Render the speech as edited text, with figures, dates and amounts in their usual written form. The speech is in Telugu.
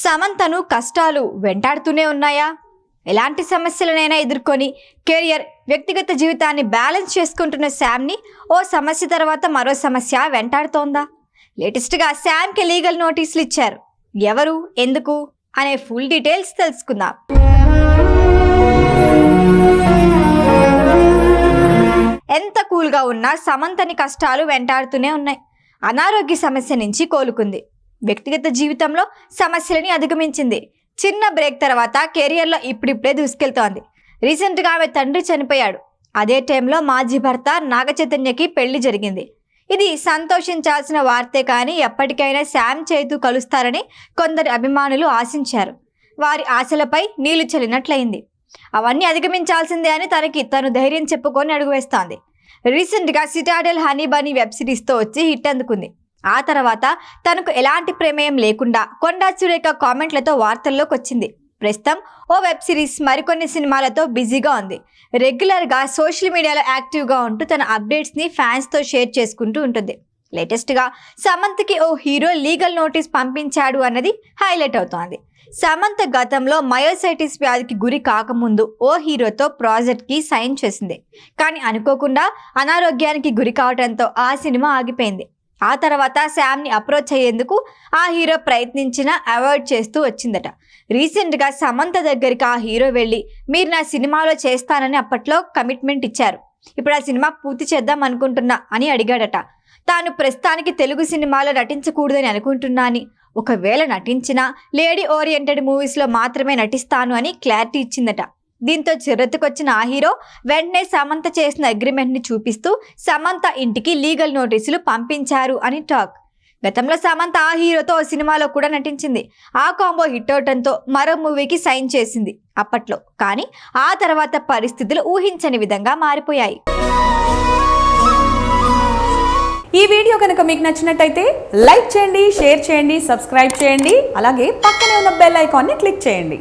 సమంతను కష్టాలు వెంటాడుతూనే ఉన్నాయా? ఎలాంటి సమస్యలనైనా ఎదుర్కొని కెరియర్, వ్యక్తిగత జీవితాన్ని బ్యాలెన్స్ చేసుకుంటున్న శామ్ని ఓ సమస్య తర్వాత మరో సమస్య వెంటాడుతోందా? లేటెస్ట్గా శామ్కి లీగల్ నోటీసులు ఇచ్చారు. ఎవరు, ఎందుకు అనే ఫుల్ డీటెయిల్స్ తెలుసుకుందాం. ఎంత కూల్గా ఉన్నా సమంతని కష్టాలు వెంటాడుతూనే ఉన్నాయి. అనారోగ్య సమస్య నుంచి కోలుకుంది. వ్యక్తిగత జీవితంలో సమస్యలని అధిగమించింది. చిన్న బ్రేక్ తర్వాత కెరియర్లో ఇప్పుడిప్పుడే దూసుకెళ్తోంది. రీసెంట్గా ఆమె తండ్రి చనిపోయాడు. అదే టైంలో మాజీ భర్త నాగచైతన్యకి పెళ్లి జరిగింది. ఇది సంతోషించాల్సిన వార్తే, కానీ ఎప్పటికైనా శామ్ చైతు కలుస్తారని కొందరు అభిమానులు ఆశించారు. వారి ఆశలపై నీళ్లు చల్లినట్లయింది. అవన్నీ అధిగమించాల్సిందే అని తను ధైర్యం చెప్పుకొని అడుగువేస్తోంది. రీసెంట్గా సిటాడెల్ హనీ బనీ వెబ్ సిరీస్తో వచ్చి హిట్ అందుకుంది. ఆ తర్వాత తనకు ఎలాంటి ప్రమేయం లేకుండా కొండా సురేఖ కామెంట్లతో వార్తల్లోకి వచ్చింది. ప్రస్తుతం ఓ వెబ్ సిరీస్, మరికొన్ని సినిమాలతో బిజీగా ఉంది. రెగ్యులర్గా సోషల్ మీడియాలో యాక్టివ్గా ఉంటూ తన అప్డేట్స్ని ఫ్యాన్స్తో షేర్ చేసుకుంటూ ఉంటుంది. లేటెస్ట్గా సమంతకి ఓ హీరో లీగల్ నోటీస్ పంపించాడు అన్నది హైలైట్ అవుతోంది. సమంత గతంలో మయోసైటిస్ వ్యాధికి గురి కాకముందు ఓ హీరోతో ప్రాజెక్ట్కి సైన్ చేసింది. కానీ అనుకోకుండా అనారోగ్యానికి గురి కావడంతో ఆ సినిమా ఆగిపోయింది. ఆ తర్వాత శామ్ని అప్రోచ్ అయ్యేందుకు ఆ హీరో ప్రయత్నించినా అవాయిడ్ చేస్తూ వచ్చిందట. రీసెంట్గా సమంత దగ్గరికి ఆ హీరో వెళ్ళి, మీరు నా సినిమాలో చేస్తానని అప్పట్లో కమిట్మెంట్ ఇచ్చారు, ఇప్పుడు ఆ సినిమా పూర్తి చేద్దాం అనుకుంటున్నా అని అడిగాడట. తాను ప్రస్తుతానికి తెలుగు సినిమాలో నటించకూడదని అనుకుంటున్నా అని, ఒకవేళ నటించినా లేడీ ఓరియంటెడ్ మూవీస్లో మాత్రమే నటిస్తాను అని క్లారిటీ ఇచ్చిందట. దీంతో చిరెత్తుకొచ్చిన ఆ హీరో వెంటనే సమంత చేసిన అగ్రిమెంట్ని చూపిస్తూ సమంత ఇంటికి లీగల్ నోటీసులు పంపించారు అని టాక్. గతంలో సమంత ఆ హీరోతో ఓ సినిమాలో కూడా నటించింది. ఆ కాంబో హిట్ అవడంతో మరో మూవీకి సైన్ చేసింది అప్పట్లో. కానీ ఆ తర్వాత పరిస్థితులు ఊహించని విధంగా మారిపోయాయి. ఈ వీడియో కనుక మీకు నచ్చినట్టయితే లైక్ చేయండి, షేర్ చేయండి, సబ్స్క్రైబ్ చేయండి. అలాగే పక్కనే ఉన్న బెల్ ఐకాన్ని క్లిక్ చేయండి.